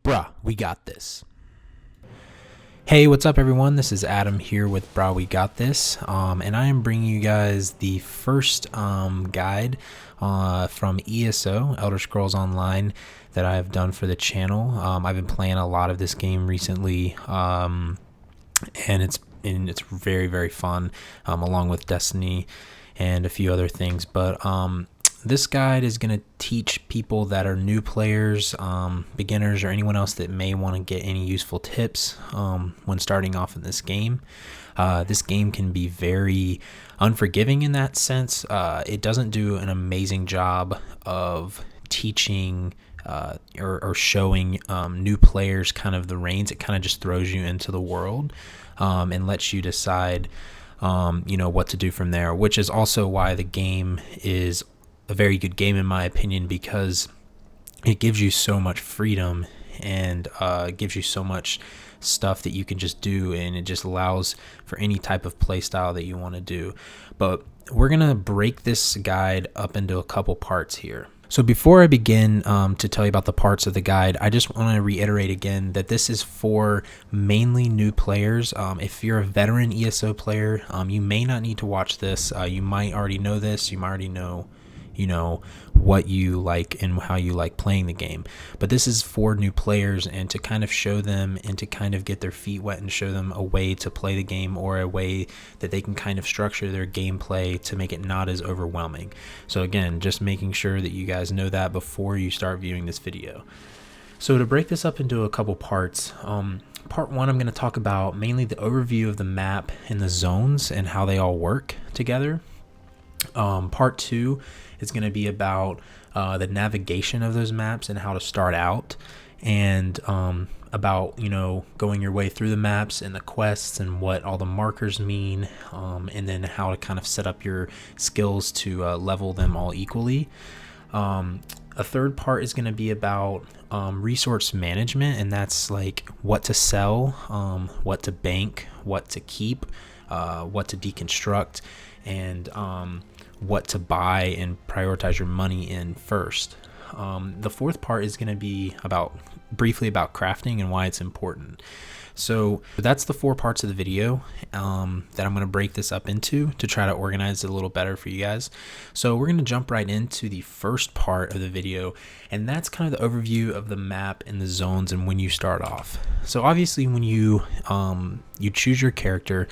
Bruh, we got this. Hey, what's up, everyone? This is Adam here with Bruh, we got this, and I am bringing you guys the first guide from ESO, Elder Scrolls Online, that I've done for the channel. I've been playing a lot of this game recently, and it's very, very fun, along with Destiny and a few other things. But this guide is going to teach people that are new players, beginners, or anyone else that may want to get any useful tips when starting off in this game. This game can be very unforgiving in that sense. It doesn't do an amazing job of teaching or showing new players kind of the reins. It kind of just throws you into the world and lets you decide what to do from there, which is also why the game is a very good game in my opinion, because it gives you so much freedom and gives you so much stuff that you can just do, and it just allows for any type of play style that you want to do. But we're gonna break this guide up into a couple parts here. So before I begin to tell you about the parts of the guide, I just want to reiterate again that this is for mainly new players. If you're a veteran ESO player, you may not need to watch this. You might already know this. You might already know what you like and how you like playing the game. But this is for new players, and to kind of show them and to kind of get their feet wet and show them a way to play the game, or a way that they can kind of structure their gameplay to make it not as overwhelming. So again, just making sure that you guys know that before you start viewing this video. So to break this up into a couple parts, part one, I'm going to talk about mainly the overview of the map and the zones and how they all work together. Part two is going to be about the navigation of those maps and how to start out, and about going your way through the maps and the quests and what all the markers mean, and then how to kind of set up your skills to level them all equally. A third part is going to be about resource management, and that's like what to sell, what to bank, what to keep, what to deconstruct, and what to buy and prioritize your money in first. The fourth part is going to be briefly about crafting and why it's important. So that's the four parts of the video that I'm going to break this up into to try to organize it a little better for you guys. So we're going to jump right into the first part of the video, and that's kind of the overview of the map and the zones and when you start off. So obviously when you choose your character,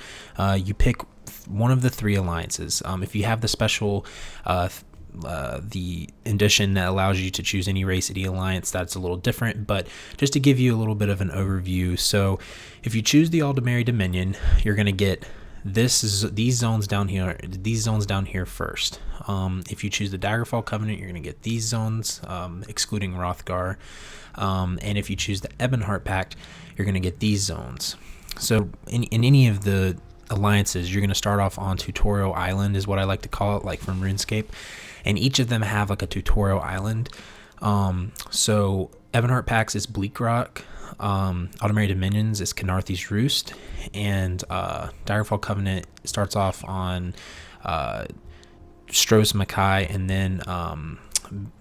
you pick one of the three alliances. If you have the special the edition that allows you to choose any race, any alliance, that's a little different, but just to give you a little bit of an overview. So if you choose the Aldmeri Dominion, you're going to get these zones down here first. If you choose the Daggerfall Covenant, you're going to get these zones, excluding Hrothgar, and if you choose the Ebonheart Pact, you're going to get these zones. So in any of the alliances, you're going to start off on Tutorial Island, is what I like to call it, like from RuneScape, and each of them have like a tutorial island. So Ebonheart Pax is Bleak Rock, Aldmeri Dominions is Canarthy's Roost, and Daggerfall Covenant starts off on Stros Mackay, and then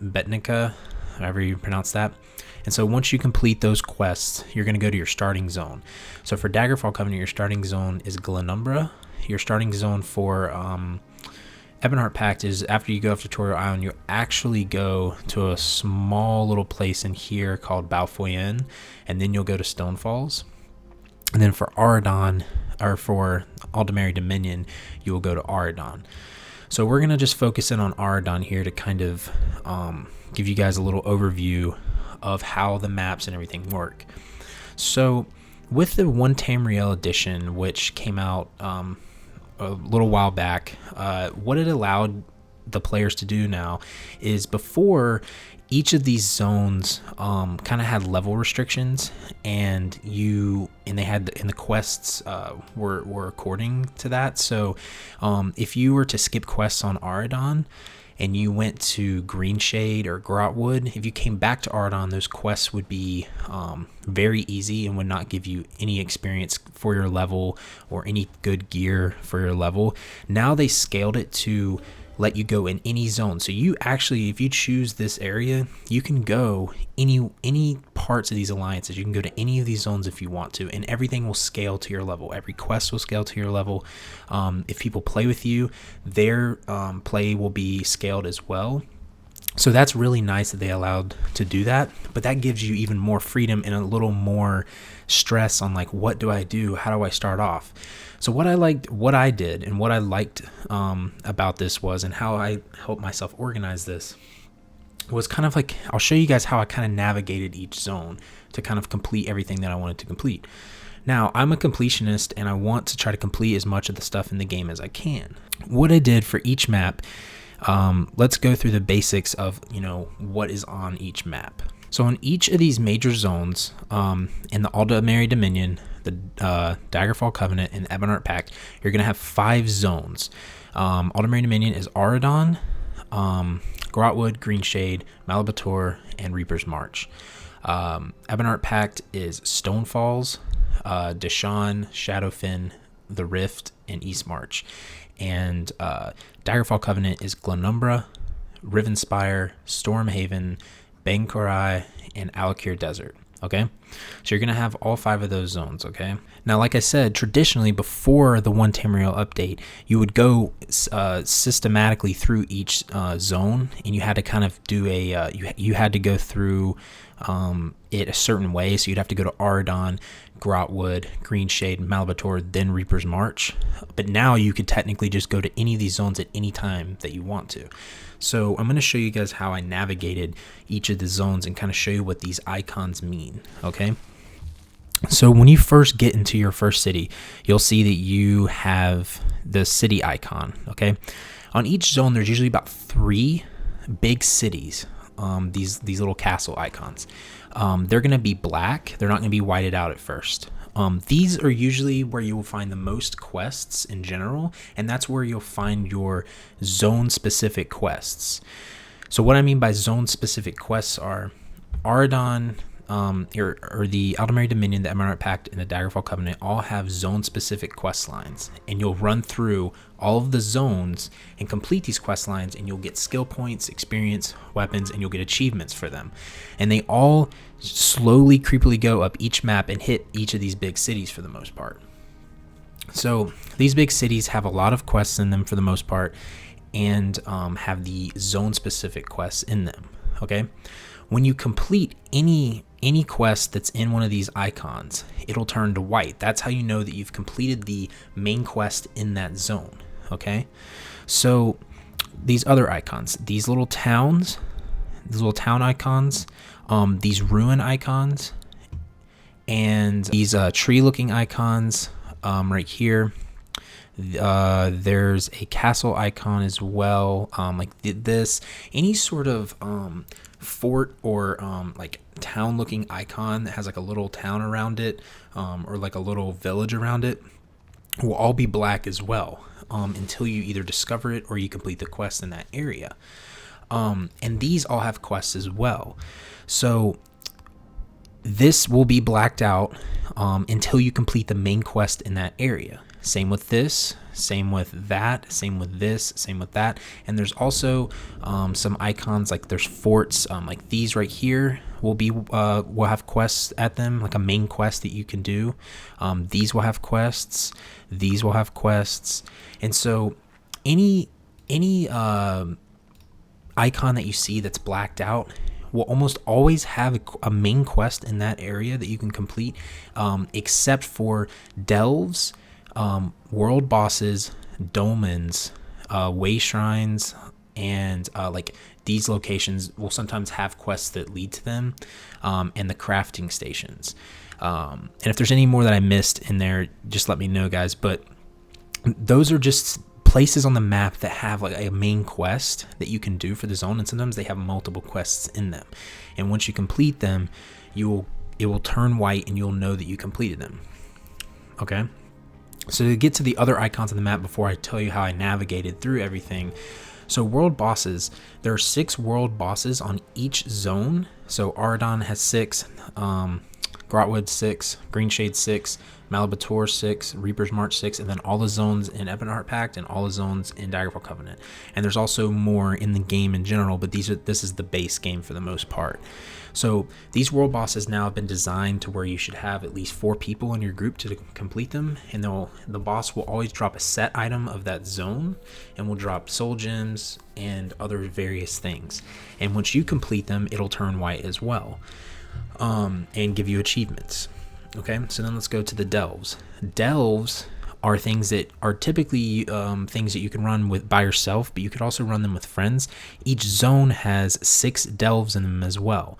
Betnica, however you pronounce that. And so once you complete those quests, you're going to go to your starting zone. So for Daggerfall Covenant, your starting zone is Glenumbra. Your starting zone for Ebonheart Pact is, after you go off Tutorial Island, you actually go to a small little place in here called Balfoyen, and then you'll go to Stonefalls. And then for Aradon, or for Aldmeri Dominion, you will go to Aradon. So we're going to just focus in on Aradon here to kind of give you guys a little overview of how the maps and everything work. So with the 1 Tamriel edition, which came out a little while back, what it allowed the players to do now is, before, each of these zones kind of had level restrictions, and the quests were according to that. So if you were to skip quests on Aradon and you went to Greenshade or Grotwood, if you came back to Aradon, those quests would be very easy and would not give you any experience for your level or any good gear for your level. Now they scaled it to let you go in any zone. So you actually, if you choose this area, you can go any parts of these alliances. You can go to any of these zones if you want to, and everything will scale to your level. Every quest will scale to your level. If people play with you, their play will be scaled as well. So that's really nice that they allowed to do that, but that gives you even more freedom and a little more stress on like, what do I do? How do I start off? So what I did and what I liked about this was, and how I helped myself organize this, was kind of like, I'll show you guys how I kind of navigated each zone to kind of complete everything that I wanted to complete. Now, I'm a completionist and I want to try to complete as much of the stuff in the game as I can. What I did for each map, let's go through the basics of, what is on each map. So on each of these major zones, in the Aldmeri Dominion, the Daggerfall Covenant, and Ebonheart Pact, you're going to have 5 zones. Aldmeri Dominion is Auradon, Grotwood, Greenshade, Malabator, and Reaper's March. Ebonheart Pact is Stonefalls, Deshaun, Shadowfen, The Rift, and Eastmarch. And Daggerfall Covenant is Glenumbra, Rivenspire, Stormhaven, Bangkorai, and Alakir Desert. Okay, so you're going to have all 5 of those zones. Okay, now like I said, traditionally before the 1 Tamriel update, you would go systematically through each zone, and you had to kind of do you had to go through it a certain way. So you'd have to go to Auradon, Grotwood, Greenshade, Malabator, then Reaper's March. But now you could technically just go to any of these zones at any time that you want to. So I'm going to show you guys how I navigated each of the zones and kind of show you what these icons mean. Okay. So when you first get into your first city, you'll see that you have the city icon. Okay. On each zone, there's usually about 3 big cities. These little castle icons. They're going to be black. They're not going to be whited out at first. These are usually where you will find the most quests in general, and that's where you'll find your zone-specific quests. So what I mean by zone-specific quests are Auradon, or the Aldmeri Dominion, the Ebonheart Pact, and the Daggerfall Covenant all have zone-specific quest lines, and you'll run through all of the zones and complete these quest lines, and you'll get skill points, experience, weapons, and you'll get achievements for them. And they all slowly, creepily go up each map and hit each of these big cities for the most part. So these big cities have a lot of quests in them for the most part, and have the zone-specific quests in them. Okay, when you complete any quest that's in one of these icons, it'll turn to white. That's how you know that you've completed the main quest in that zone. Okay, so these other icons, these little towns, these little town icons, these ruin icons, and these tree-looking icons right here. There's a castle icon as well, like this. Any sort of fort or like town looking icon that has like a little town around it, or like a little village around it, will all be black as well, until you either discover it or you complete the quest in that area. And these all have quests as well. So this will be blacked out until you complete the main quest in that area. Same with this, same with that, same with this, same with that. And there's also some icons, like there's forts, like these right here will have quests at them, like a main quest that you can do. These will have quests, these will have quests. And so any icon that you see that's blacked out will almost always have a main quest in that area that you can complete, except for delves, world bosses, dolmens, way shrines, and like these locations will sometimes have quests that lead to them, and the crafting stations. And if there's any more that I missed in there, just let me know, guys. But those are just places on the map that have like a main quest that you can do for the zone, and sometimes they have multiple quests in them. And once you complete them, it will turn white and you'll know that you completed them. Okay, so to get to the other icons on the map before I tell you how I navigated through everything. So world bosses, there are 6 world bosses on each zone. So Auradon has 6, Grotwood 6, Greenshade 6, Malabator 6, Reaper's March 6, and then all the zones in Ebonheart Pact and all the zones in Daggerfall Covenant. And there's also more in the game in general, but this is the base game for the most part. So these world bosses now have been designed to where you should have at least 4 people in your group to complete them, and the boss will always drop a set item of that zone and will drop soul gems and other various things. And once you complete them, it'll turn white as well, and give you achievements. Okay, so then let's go to the delves. Delves are things that are typically things that you can run with by yourself, but you could also run them with friends. Each zone has 6 delves in them as well.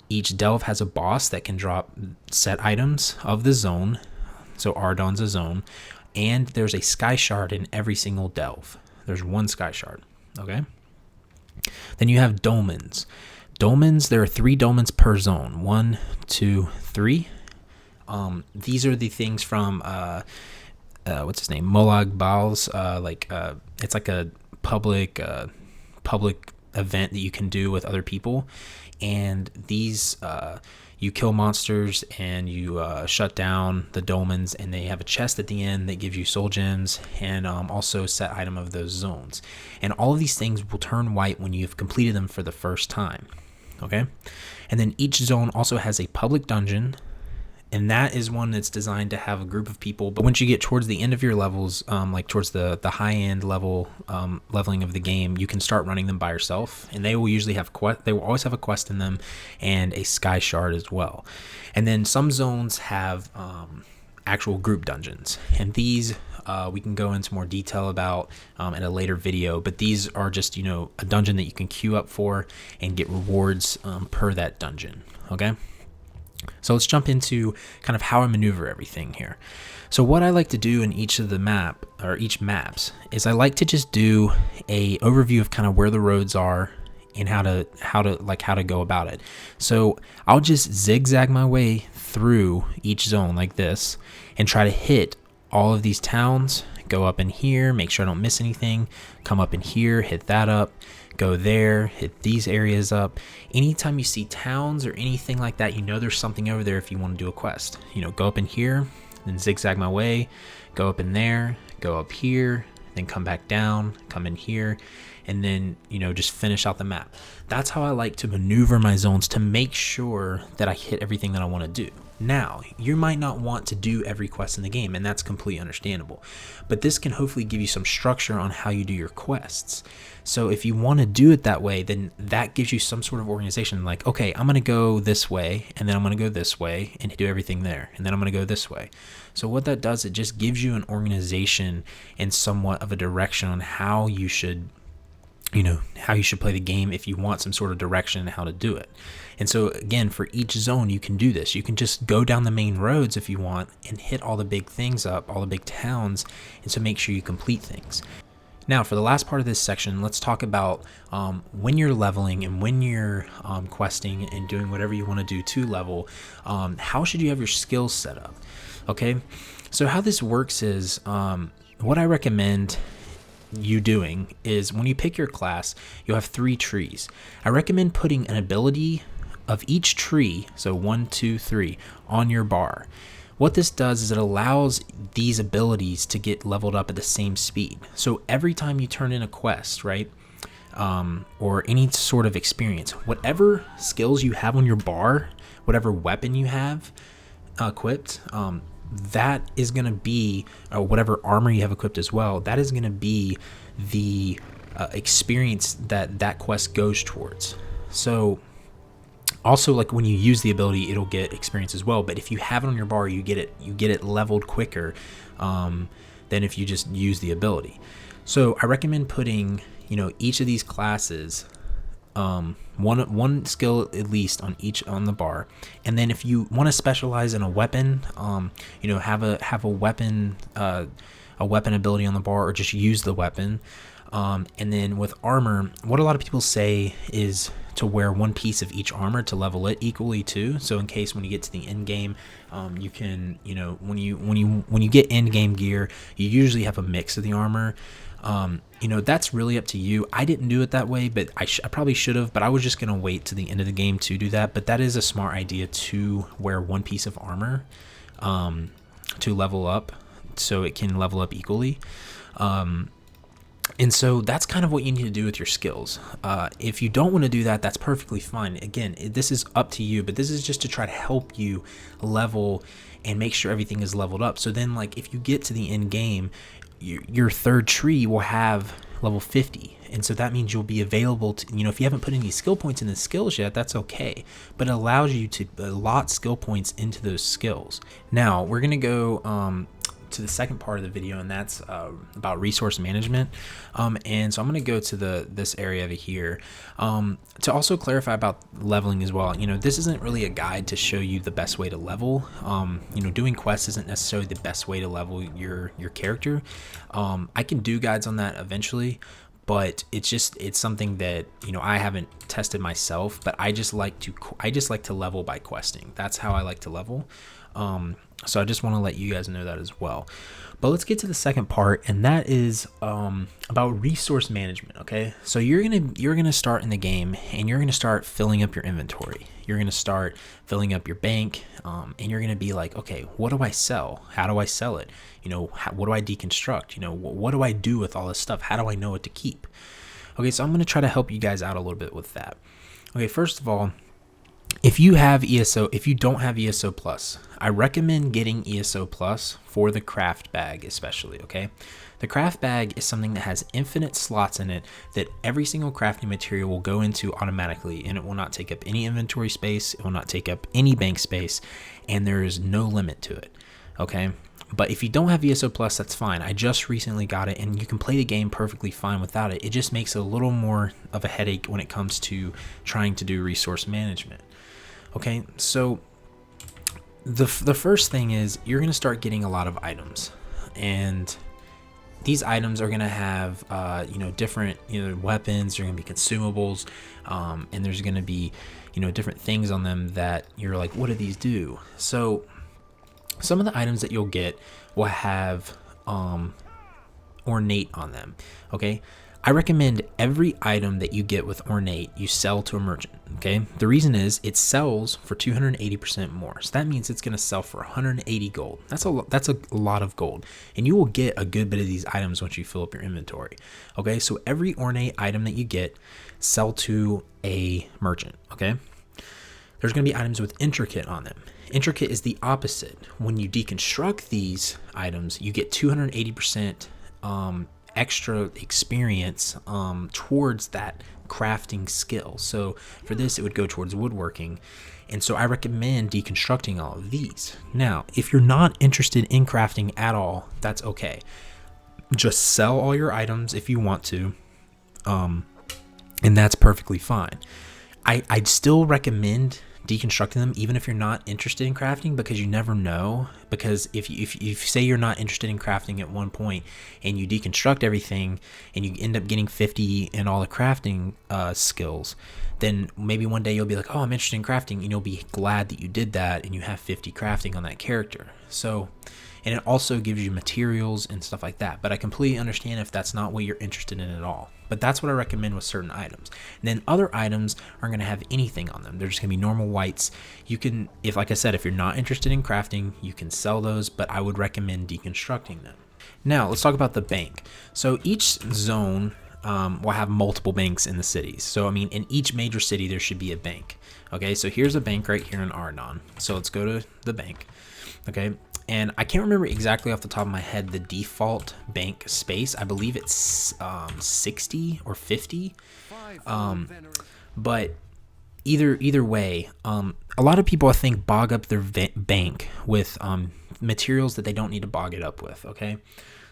Each delve has a boss that can drop set items of the zone, so Ardon's a zone, and there's a sky shard in every single delve. There's 1 sky shard, okay? Then you have dolmens. Dolmens, there are 3 dolmens per zone. 1, 2, 3. These are the things from what's his name, Molag Bal's, it's like a public event that you can do with other people, and these you kill monsters and you shut down the dolmens, and they have a chest at the end that gives you soul gems and also set item of those zones. And all of these things will turn white when you've completed them for the first time. Okay, and then each zone also has a public dungeon, and that is one that's designed to have a group of people. But once you get towards the end of your levels, like towards the high end level leveling of the game, you can start running them by yourself, and they will usually have they will always have a quest in them and a sky shard as well. And then some zones have actual group dungeons, and these we can go into more detail about in a later video, but these are just, a dungeon that you can queue up for and get rewards per that dungeon. Okay, so let's jump into kind of how I maneuver everything here. So what I like to do in each of the each maps is I like to just do a overview of kind of where the roads are and how to go about it. So I'll just zigzag my way through each zone like this and try to hit all of these towns, go up in here, make sure I don't miss anything, come up in here, hit that up, go there, hit these areas up. Anytime you see towns or anything like that, there's something over there if you want to do a quest. Go up in here, then zigzag my way, go up in there, go up here, then come back down, come in here, and then, just finish out the map. That's how I like to maneuver my zones to make sure that I hit everything that I want to do. Now, you might not want to do every quest in the game, and that's completely understandable, but this can hopefully give you some structure on how you do your quests. So if you want to do it that way, then that gives you some sort of organization, like, okay, I'm going to go this way, and then I'm going to go this way and do everything there, and then I'm going to go this way. So what that does, it just gives you an organization and somewhat of a direction on how you should play the game if you want some sort of direction on how to do it. And so again, for each zone, you can do this. You can just go down the main roads if you want and hit all the big things up, all the big towns, and so make sure you complete things. Now, for the last part of this section, let's talk about when you're leveling and when you're questing and doing whatever you want to do to level, how should you have your skills set up? Okay, so how this works is what I recommend you doing is when you pick your class, you'll have 3 trees. I recommend putting an ability of each tree, so 1, 2, 3, on your bar. What this does is it allows these abilities to get leveled up at the same speed. So every time you turn in a quest, right, or any sort of experience, whatever skills you have on your bar, whatever weapon you have equipped, that is going to be, whatever armor you have equipped as well, that is going to be the experience that quest goes towards. So also, like when you use the ability, it'll get experience as well, but if you have it on your bar, you get it leveled quicker than if you just use the ability. So I recommend putting each of these classes one skill at least on the bar, and then if you want to specialize in a weapon, have a weapon ability on the bar, or just use the weapon. And then with armor, what a lot of people say is to wear one piece of each armor to level it equally too. So in case when you get to the end game, you can, when you get end game gear, you usually have a mix of the armor. That's really up to you. I didn't do it that way, but I probably should have, but I was just going to wait to the end of the game to do that. But that is a smart idea to wear one piece of armor. level up, so it can level up equally. And so that's kind of what you need to do with your skills. If you don't want to do that, that's perfectly fine. Again, this is up to you, but this is just to try to help you level and make sure everything is leveled up. So then, like, if you get to the end game, your third tree will have level 50. And so that means you'll be available to, if you haven't put any skill points in the skills yet, that's okay. But it allows you to allot skill points into those skills. Now, we're going to go to the second part of the video, and that's about resource management. And so I'm going to go to this area over here to also clarify about leveling as well. This isn't really a guide to show you the best way to level. Doing quests isn't necessarily the best way to level your character. I can do guides on that eventually, but it's something that I haven't tested myself. But I just like to level by questing. That's how I like to level. So I just want to let you guys know that as well. But let's get to the second part, and that is about resource management. Okay, so you're gonna start in the game, and you're gonna start filling up your inventory. You're gonna start filling up your bank, and you're gonna be like, okay, what do I sell? How do I sell it? What do I deconstruct? What do I do with all this stuff? How do I know what to keep? Okay, so I'm gonna try to help you guys out a little bit with that. Okay, first of all, if you don't have ESO Plus, I recommend getting ESO Plus for the craft bag especially, okay? The craft bag is something that has infinite slots in it that every single crafting material will go into automatically, and it will not take up any inventory space, it will not take up any bank space, and there is no limit to it, okay? But if you don't have ESO Plus, that's fine. I just recently got it, and you can play the game perfectly fine without it. It just makes it a little more of a headache when it comes to trying to do resource management. Okay, so the first thing is you're going to start getting a lot of items, and these items are going to have different weapons. They're going to be consumables, and there's going to be different things on them that you're like, what do these do? So some of the items that you'll get will have ornate on them. Okay, I recommend every item that you get with ornate you sell to a merchant. Okay, the reason is it sells for 280% more, so that means it's going to sell for 180 gold. That's a lot of gold, and you will get a good bit of these items once you fill up your inventory. Okay, so every ornate item that you get, sell to a merchant. Okay, there's going to be items with intricate on them. Intricate is the opposite. When you deconstruct these items, you get 280% extra experience towards that crafting skill. So for this, it would go towards woodworking. And so I recommend deconstructing all of these. Now, if you're not interested in crafting at all, that's okay. Just sell all your items if you want to, and that's perfectly fine. I'd still recommend deconstructing them even if you're not interested in crafting, because you never know. Because if you say you're not interested in crafting at one point and you deconstruct everything and you end up getting 50 in all the crafting skills, then maybe one day you'll be like, oh, I'm interested in crafting, and you'll be glad that you did that and you have 50 crafting on that character. So, and it also gives you materials and stuff like that. But I completely understand if that's not what you're interested in at all. But that's what I recommend with certain items. And then other items aren't going to have anything on them. They're just going to be normal whites. You can, like I said, if you're not interested in crafting, you can sell those, but I would recommend deconstructing them. Now, let's talk about the bank. So each zone will have multiple banks in the cities. So, I mean, in each major city, there should be a bank. Okay, so here's a bank right here in Ardon. So let's go to the bank. Okay, and I can't remember exactly off the top of my head the default bank space. I believe it's 60 or 50. But either way, a lot of people, I think, bog up their bank with materials that they don't need to bog it up with. Okay,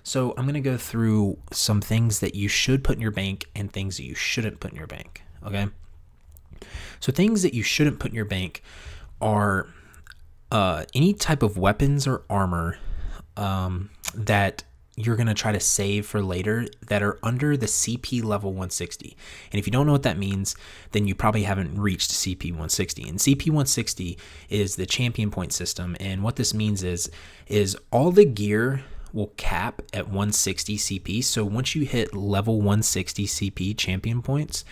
so I'm gonna go through some things that you should put in your bank and things that you shouldn't put in your bank. Okay, so things that you shouldn't put in your bank are any type of weapons or armor that you're going to try to save for later that are under the CP level 160. And if you don't know what that means, then you probably haven't reached CP 160. And CP 160 is the champion point system. And what this means is all the gear will cap at 160 CP. So once you hit level 160 CP champion points,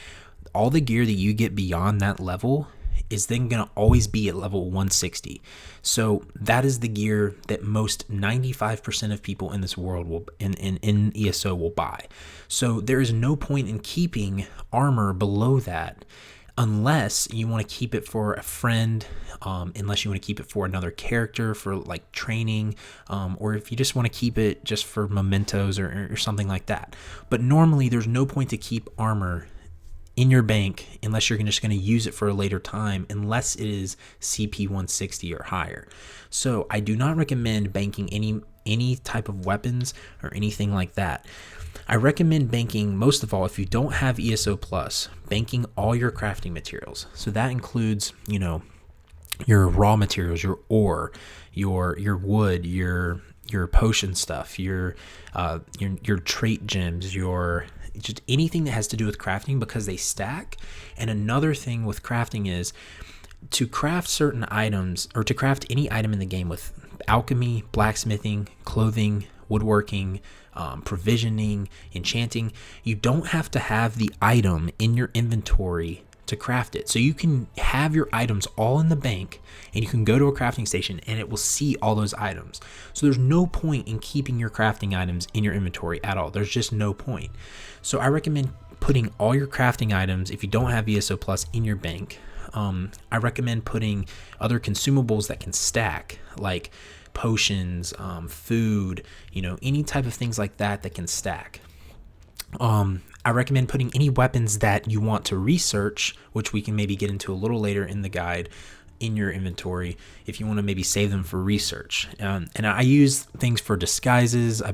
all the gear that you get beyond that level is then going to always be at level 160. So that is the gear that most 95% of people in this world will in ESO will buy. So there is no point in keeping armor below that unless you want to keep it for a friend, unless you want to keep it for another character for like training, or if you just want to keep it just for mementos or something like that. But normally there's no point to keep armor in your bank unless you're just going to use it for a later time, unless it is CP 160 or higher. So I do not recommend banking any type of weapons or anything like that. I recommend banking, most of all, if you don't have ESO Plus, banking all your crafting materials. So that includes, your raw materials, your ore, your wood, your potion stuff, your trait gems, just anything that has to do with crafting, because they stack. And another thing with crafting is to craft certain items, or to craft any item in the game with alchemy, blacksmithing, clothing, woodworking, provisioning, enchanting, you don't have to have the item in your inventory to craft it. So you can have your items all in the bank, and you can go to a crafting station and it will see all those items. So there's no point in keeping your crafting items in your inventory at all. There's just no point. So I recommend putting all your crafting items, if you don't have ESO Plus, in your bank. I recommend putting other consumables that can stack, like potions, food, any type of things like that can stack. I recommend putting any weapons that you want to research, which we can maybe get into a little later in the guide, in your inventory if you want to maybe save them for research. And I use things for disguises. I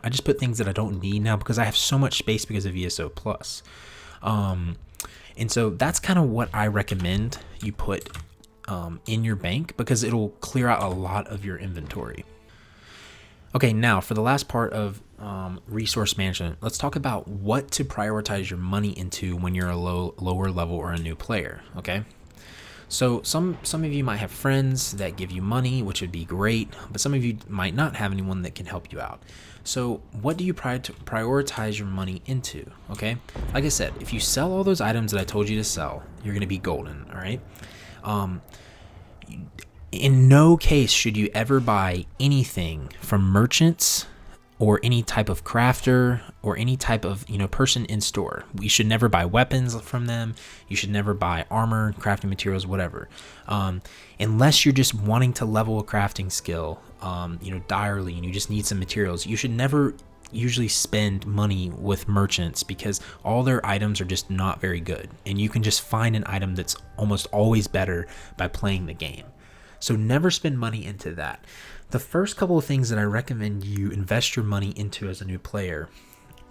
just put things that I don't need now because I have so much space because of ESO Plus. And so that's kind of what I recommend you put in your bank, because it'll clear out a lot of your inventory. Okay, now for the last part of resource management, let's talk about what to prioritize your money into when you're a lower level or a new player. Okay, so some of you might have friends that give you money, which would be great, but some of you might not have anyone that can help you out. So what do you prioritize your money into? Okay, like I said, if you sell all those items that I told you to sell, you're going to be golden. All right. In no case should you ever buy anything from merchants or any type of crafter or any type of person in store. You should never buy weapons from them. You should never buy armor, crafting materials, whatever, unless you're just wanting to level a crafting skill, direly, and you just need some materials. You should never usually spend money with merchants, because all their items are just not very good, and you can just find an item that's almost always better by playing the game. So never spend money into that. The first couple of things that I recommend you invest your money into as a new player,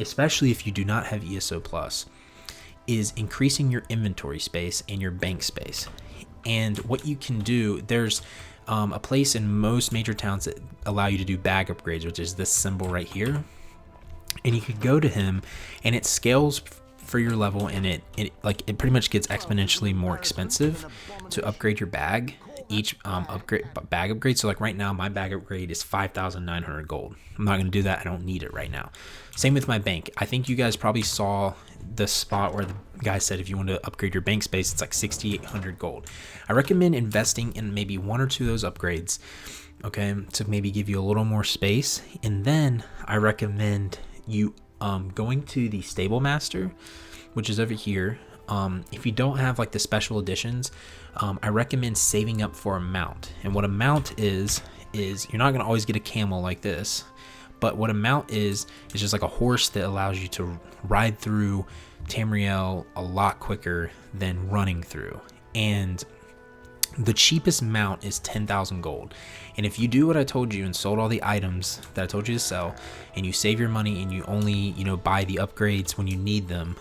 especially if you do not have ESO Plus, is increasing your inventory space and your bank space. And what you can do, there's a place in most major towns that allow you to do bag upgrades, which is this symbol right here. And you could go to him, and it scales for your level, and it pretty much gets exponentially more expensive to upgrade your bag. Each bag upgrade. So like right now, my bag upgrade is 5,900 gold. I'm not going to do that. I don't need it right now. Same with my bank. I think you guys probably saw the spot where the guy said if you want to upgrade your bank space, it's like 6,800 gold. I recommend investing in maybe one or two of those upgrades, okay, to maybe give you a little more space. And then I recommend you going to the Stable Master, which is over here. If you don't have like the special editions, I recommend saving up for a mount. And what a mount is you're not going to always get a camel like this, but what a mount is just like a horse that allows you to ride through Tamriel a lot quicker than running through. And the cheapest mount is 10,000 gold. And if you do what I told you and sold all the items that I told you to sell, and you save your money and you only, buy the upgrades when you need them,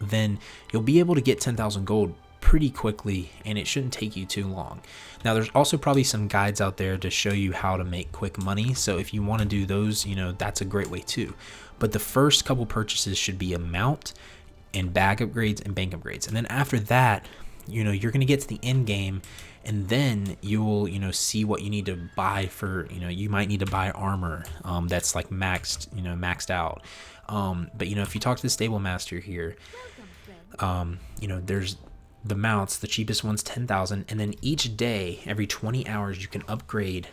then you'll be able to get 10,000 gold pretty quickly, and it shouldn't take you too long. Now, there's also probably some guides out there to show you how to make quick money. So if you want to do those, that's a great way too. But the first couple purchases should be a mount and bag upgrades and bank upgrades. And then after that, you're going to get to the end game, and then you will, see what you need to buy for, you might need to buy armor that's like maxed out. But if you talk to the Stable Master here, there's the mounts, the cheapest one's 10,000, and then each day, every 20 hours, you can upgrade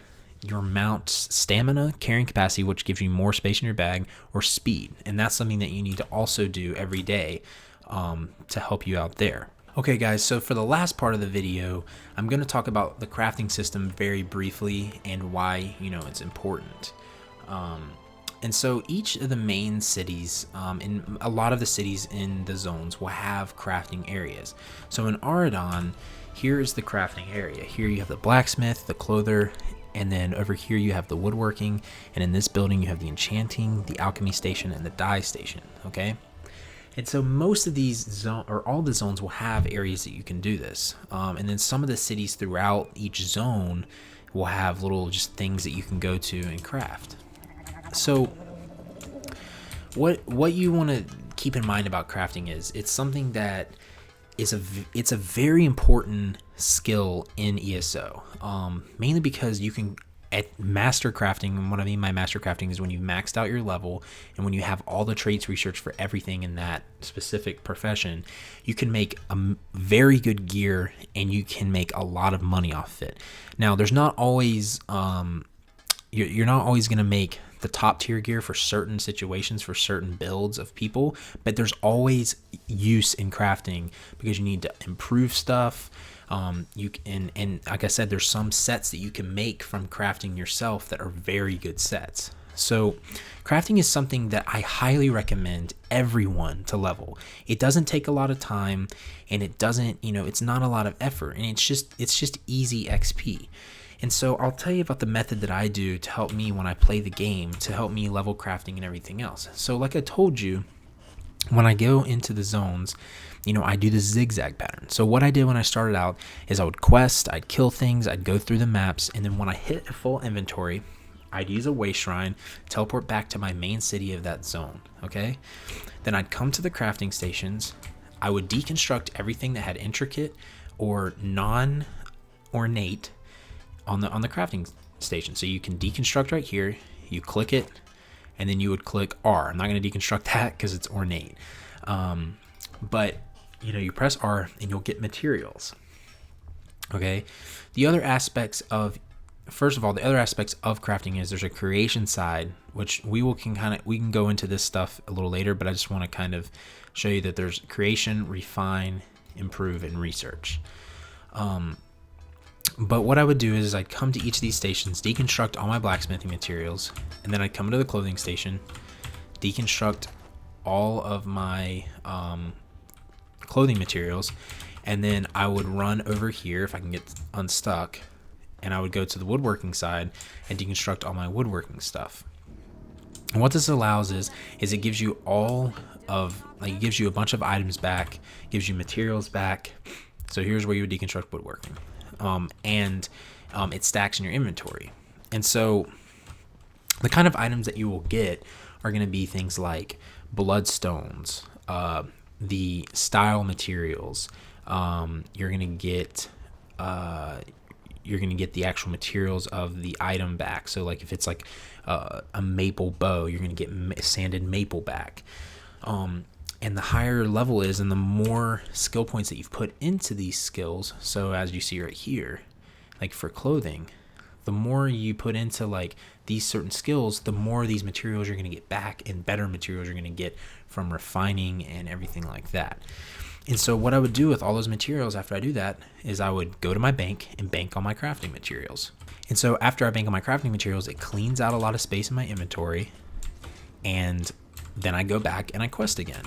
your mount's stamina, carrying capacity, which gives you more space in your bag, or speed. And that's something that you need to also do every day to help you out there. Okay guys, so for the last part of the video, I'm going to talk about the crafting system very briefly and why, it's important. And so each of the main cities, in a lot of the cities in the zones, will have crafting areas. So in Aradon, here is the crafting area. Here you have the blacksmith, the clother, and then over here you have the woodworking. And in this building you have the enchanting, the alchemy station, and the dye station, okay? And so most of these all the zones will have areas that you can do this. And then some of the cities throughout each zone will have little just things that you can go to and craft. So what you want to keep in mind about crafting is it's something that it's a very important skill in ESO, mainly because you can at master crafting, and what I mean by master crafting is when you've maxed out your level and when you have all the traits researched for everything in that specific profession, you can make a very good gear and you can make a lot of money off it. Now there's not always you're not always going to make the top tier gear for certain situations, for certain builds of people, but there's always use in crafting because you need to improve stuff. And like I said, there's some sets that you can make from crafting yourself that are very good sets. So crafting is something that I highly recommend everyone to level. It doesn't take a lot of time, and it doesn't, it's not a lot of effort, and it's just easy XP. And so I'll tell you about the method that I do to help me when I play the game, to help me level crafting and everything else. So like I told you, when I go into the zones, I do the zigzag pattern. So what I did when I started out is I would quest, I'd kill things, I'd go through the maps, and then when I hit a full inventory, I'd use a way shrine, teleport back to my main city of that zone, okay? Then I'd come to the crafting stations, I would deconstruct everything that had intricate or non-ornate on the crafting station. So you can deconstruct right here, you click it, and then you would click R. I'm not going to deconstruct that because it's ornate. But you press R and you'll get materials. Okay. The other aspects of crafting is there's a creation side, which we can go into this stuff a little later, but I just want to kind of show you that there's creation, refine, improve, and research. But what I would do is I'd come to each of these stations, deconstruct all my blacksmithing materials, and then I'd come to the clothing station, deconstruct all of my clothing materials, and then I would run over here if I can get unstuck, and I would go to the woodworking side and deconstruct all my woodworking stuff. And what this allows is it gives you it gives you a bunch of items back, gives you materials back. So here's where you would deconstruct woodworking. And it stacks in your inventory. And so the kind of items that you will get are going to be things like bloodstones, the style materials. You're going to get the actual materials of the item back. So like if it's like a maple bow, you're going to get sanded maple back. And the higher level is, and the more skill points that you've put into these skills, so as you see right here, like for clothing, the more you put into like these certain skills, the more of these materials you're going to get back, and better materials you're going to get from refining and everything like that. And so what I would do with all those materials after I do that is I would go to my bank and bank on my crafting materials. And so after I bank on my crafting materials, it cleans out a lot of space in my inventory, and then I go back and I quest again.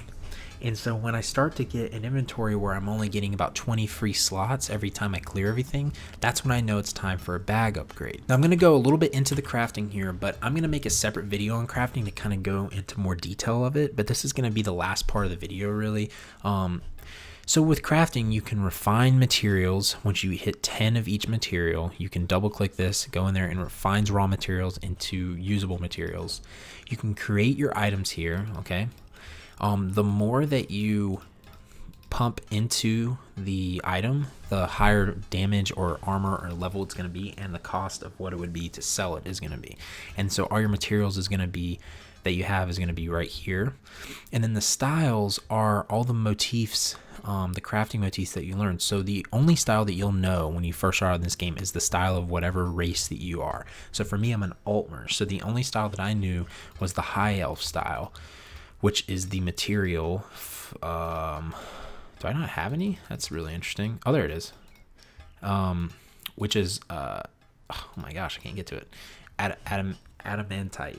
And so when I start to get an inventory where I'm only getting about 20 free slots every time I clear everything, that's when I know it's time for a bag upgrade. Now I'm going to go a little bit into the crafting here, but I'm going to make a separate video on crafting to kind of go into more detail of it. But this is going to be the last part of the video really. So with crafting, you can refine materials. Once you hit 10 of each material, you can double click this, go in there, and refines raw materials into usable materials. You can create your items here, okay? The more that you pump into the item, the higher damage or armor or level it's going to be, and the cost of what it would be to sell it is going to be. And so all your materials is going to be that you have is going to be right here. And then the styles are all the motifs, the crafting motifs that you learn. So the only style that you'll know when you first start in this game is the style of whatever race that you are. So for me, I'm an Altmer. So the only style that I knew was the High Elf style, which is the material. Do I not have any? That's really interesting. Oh, there it is. Which is, oh my gosh, I can't get to it. Adamantite.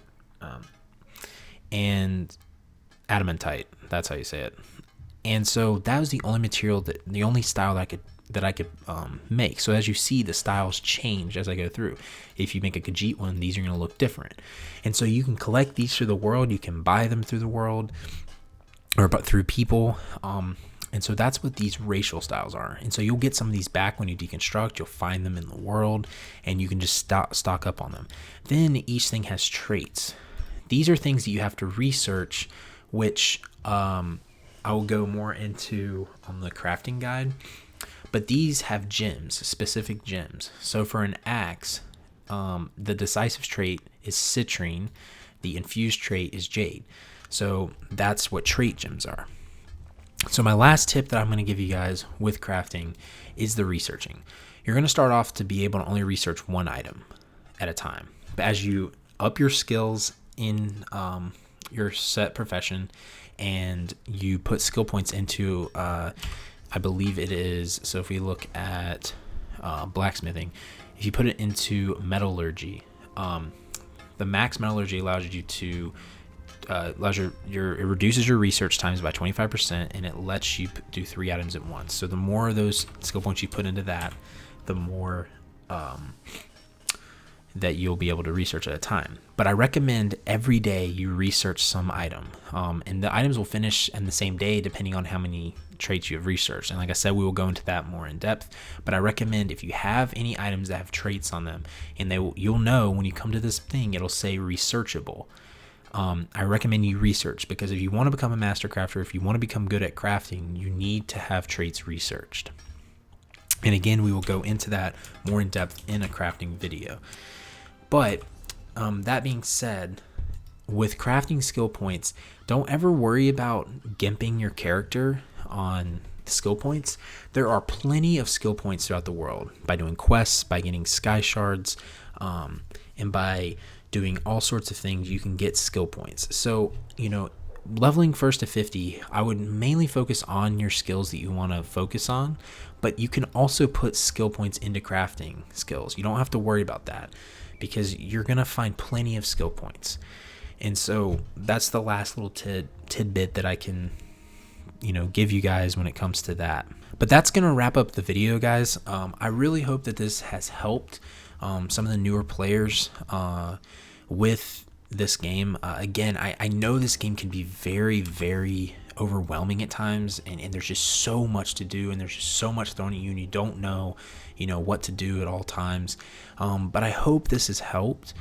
And adamantite, that's how you say it. And so that was the only material the only style that I could make. So as you see, the styles change as I go through. If you make a Khajiit one, these are going to look different. And so you can collect these through the world. You can buy them through the world, or but through people. And so that's what these racial styles are. And so you'll get some of these back when you deconstruct. You'll find them in the world, and you can just stock up on them. Then each thing has traits. These are things that you have to research, which I will go more into on the crafting guide. But these have gems, specific gems. So for an axe, the decisive trait is citrine. The infused trait is jade. So that's what trait gems are. So my last tip that I'm going to give you guys with crafting is the researching. You're going to start off to be able to only research one item at a time. But as you up your skills in your set profession, and you put skill points into, I believe it is, so if we look at blacksmithing, if you put it into metallurgy, the max metallurgy allows you to it reduces your research times by 25%, and it lets you do 3 items at once. So the more of those skill points you put into that, the more that you'll be able to research at a time. But I recommend every day you research some item, and the items will finish in the same day depending on how many traits you have researched. And like I said, we will go into that more in depth, but I recommend if you have any items that have traits on them, and you'll know when you come to this thing, it'll say researchable. I recommend you research, because if you want to become a master crafter, if you want to become good at crafting, you need to have traits researched. And again, we will go into that more in depth in a crafting video. But that being said, with crafting skill points, don't ever worry about gimping your character on skill points. There are plenty of skill points throughout the world by doing quests, by getting sky shards, and by doing all sorts of things. You can get skill points. So, leveling first to 50, I would mainly focus on your skills that you want to focus on, but you can also put skill points into crafting skills. You don't have to worry about that, because you're going to find plenty of skill points. And so that's the last little tidbit that I can, give you guys when it comes to that. But that's going to wrap up the video, guys. I really hope that this has helped some of the newer players with this game. Again, I know this game can be very, very overwhelming at times, and there's just so much to do, and there's just so much thrown at you, and you don't know what to do at all times. But I hope this has helped,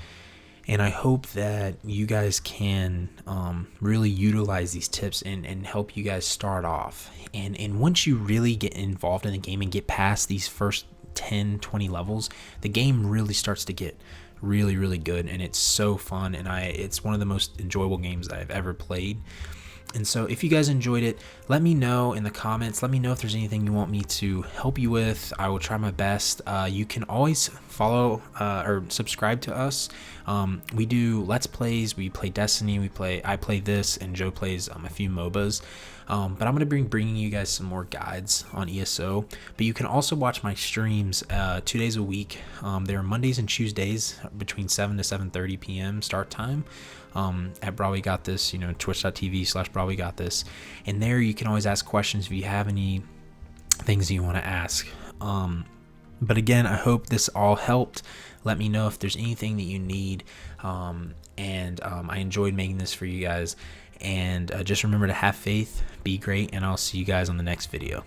and I hope that you guys can really utilize these tips and help you guys start off. And once you really get involved in the game and get past these first 10-20 levels, the game really starts to get really, really good, and it's so fun, and it's one of the most enjoyable games that I've ever played. And so if you guys enjoyed it, let me know in the comments. Let me know if there's anything you want me to help you with. I will try my best. You can always follow or subscribe to us. We do Let's Plays. We play Destiny. I play this, and Joe plays a few MOBAs. But I'm going to be bringing you guys some more guides on ESO. But you can also watch my streams 2 days a week. They're Mondays and Tuesdays between 7 to 7:30 p.m. start time. At Brawley Got This, twitch.tv/Brawley Got This. And there you can always ask questions if you have any things you want to ask. But again, I hope this all helped. Let me know if there's anything that you need. I enjoyed making this for you guys. And just remember to have faith, be great, and I'll see you guys on the next video.